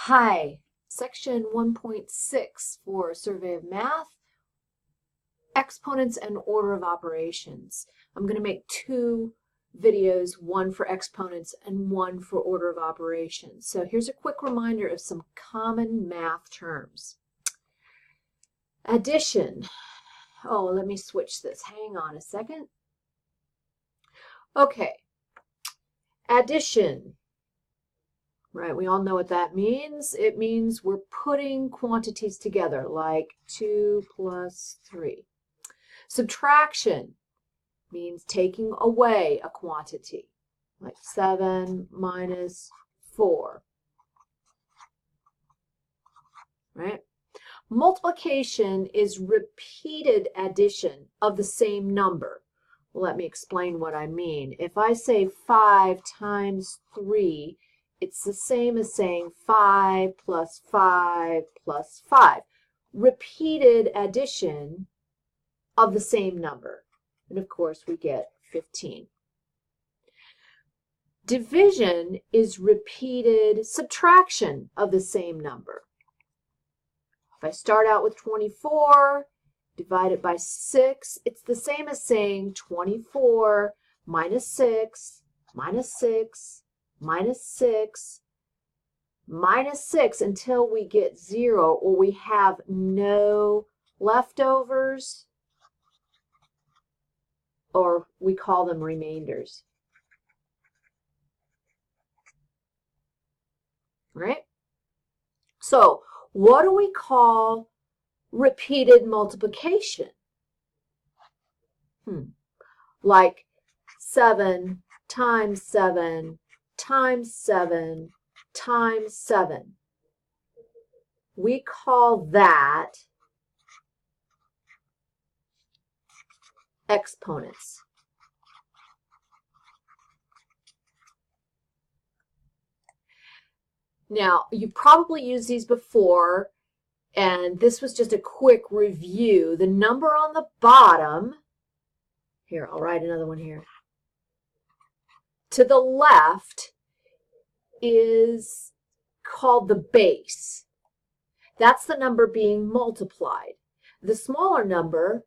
Hi, section 1.6 for Survey of Math, Exponents and Order of Operations. I'm going to make two videos, one for exponents and one for order of operations. So here's a quick reminder of some common math terms. Addition. Oh, let me switch this. Hang on a second. Okay. Addition. Right, we all know what that means. It means we're putting quantities together, like 2 plus 3. Subtraction means taking away a quantity, like 7 minus 4. Right? Multiplication is repeated addition of the same number. Well, let me explain what I mean. If I say 5 times 3, it's the same as saying 5 plus 5 plus 5. Repeated addition of the same number. And of course, we get 15. Division is repeated subtraction of the same number. If I start out with 24, divide it by 6, it's the same as saying 24 minus 6, minus 6, minus 6, minus 6 until we get 0 or we have no leftovers, or we call them remainders. Right? So, what do we call repeated multiplication? Like 7 times 7 times 7 times 7. We call that exponents. Now, you probably used these before, and this was just a quick review. The number on the bottom, here, I'll write another one here, to the left is called the base. That's the number being multiplied. The smaller number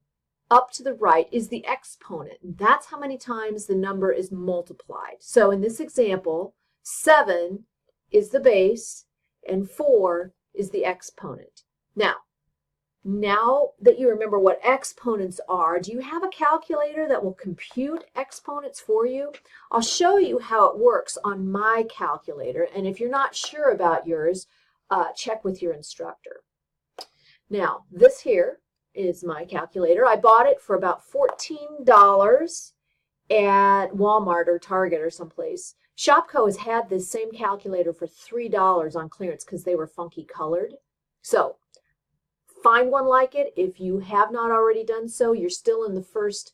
up to the right is the exponent. That's how many times the number is multiplied. So in this example, 7 is the base and 4 is the exponent. Now that you remember what exponents are, do you have a calculator that will compute exponents for you? I'll show you how it works on my calculator, and if you're not sure about yours, check with your instructor. Now, this here is my calculator. I bought it for about $14 at Walmart or Target or someplace. Shopko has had this same calculator for $3 on clearance because they were funky colored. So, find one like it. If you have not already done so, you're still in the first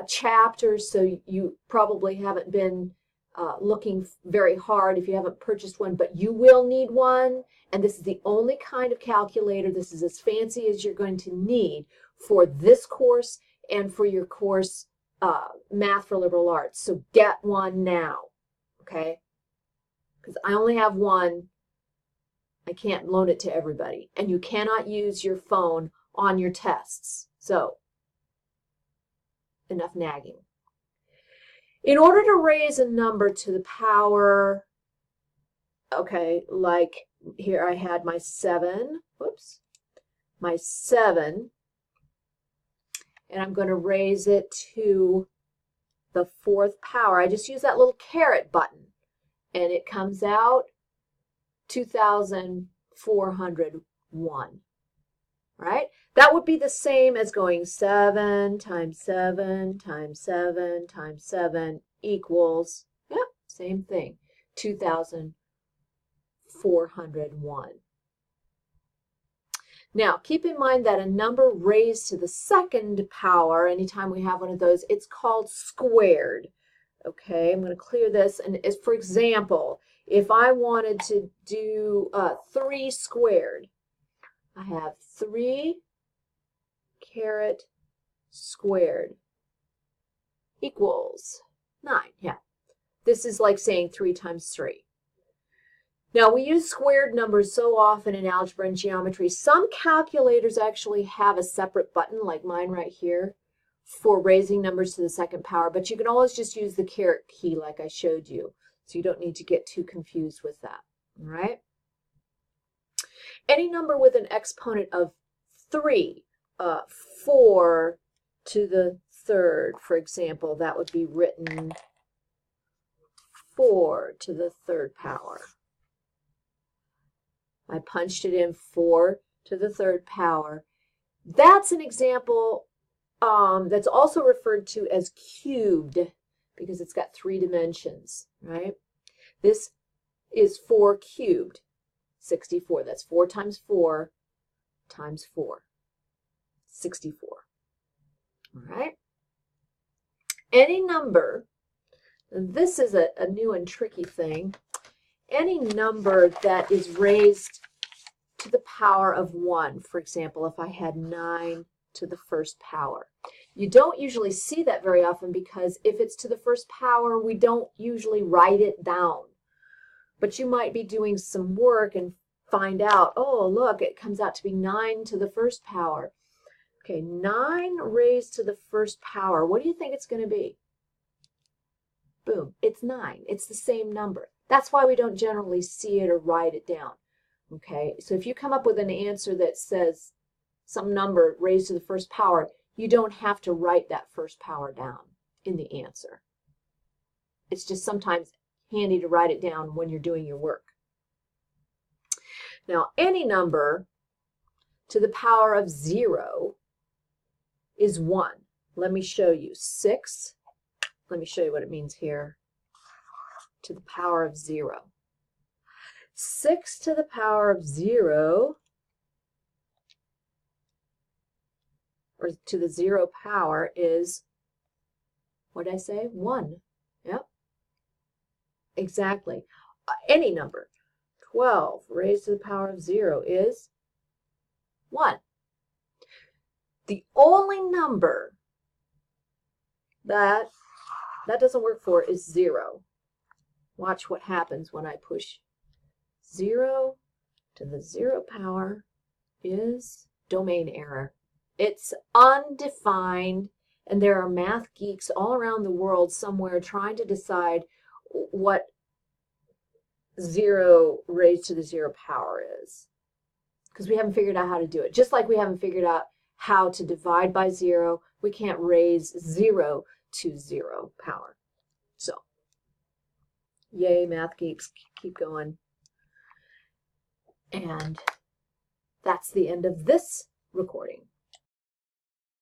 chapter, so you probably haven't been looking very hard if you haven't purchased one, but you will need one, and this is the only kind of calculator. This is as fancy as you're going to need for this course and for your course Math for Liberal Arts. So get one now, okay? Because I only have one. I can't loan it to everybody. And you cannot use your phone on your tests. So, enough nagging. In order to raise a number to the power, okay, like here I had my 7, my 7, and I'm going to raise it to the 4th power. I just use that little caret button, and it comes out 2,401, right? That would be the same as going 7 times 7 times 7 times 7 equals, same thing, 2,401. Now, keep in mind that a number raised to the 2nd power, anytime we have one of those, it's called squared. Okay, I'm going to clear this, and as for example, if I wanted to do 3 squared, I have 3 caret squared equals 9. Yeah, this is like saying 3 times 3. Now, we use squared numbers so often in algebra and geometry. Some calculators actually have a separate button, like mine right here, for raising numbers to the second power, but you can always just use the caret key like I showed you, so you don't need to get too confused with that, all right? Any number with an exponent of 3, 4 to the third, for example, that would be written 4 to the third power. I punched it in 4 to the third power. That's an example that's also referred to as cubed because it's got 3 dimensions, right? This is 4 cubed, 64. That's 4 times 4 times 4, 64. All right? Any number, and this is a new and tricky thing, any number that is raised to the power of 1, for example, if I had 9 to the first power. You don't usually see that very often because if it's to the first power, we don't usually write it down. But you might be doing some work and find out, oh, look, it comes out to be 9 to the first power. Okay, 9 raised to the first power. What do you think it's going to be? Boom, it's 9. It's the same number. That's why we don't generally see it or write it down. Okay, so if you come up with an answer that says some number raised to the first power, you don't have to write that first power down in the answer. It's just sometimes handy to write it down when you're doing your work. Now, any number to the power of 0 is 1. Let me show you. 6, let me show you what it means here, to the power of 0. 6 to the power of 0, or to the 0 power, is, what did I say? 1. Yep. Exactly. Any number. 12 raised to the power of 0 is 1. The only number that doesn't work for is 0. Watch what happens when I push 0 to the 0 power is domain error. It's undefined, and there are math geeks all around the world somewhere trying to decide what 0 raised to the 0 power is, because we haven't figured out how to do it. Just like we haven't figured out how to divide by 0, we can't raise 0 to 0 power. So, yay, math geeks, keep going. And that's the end of this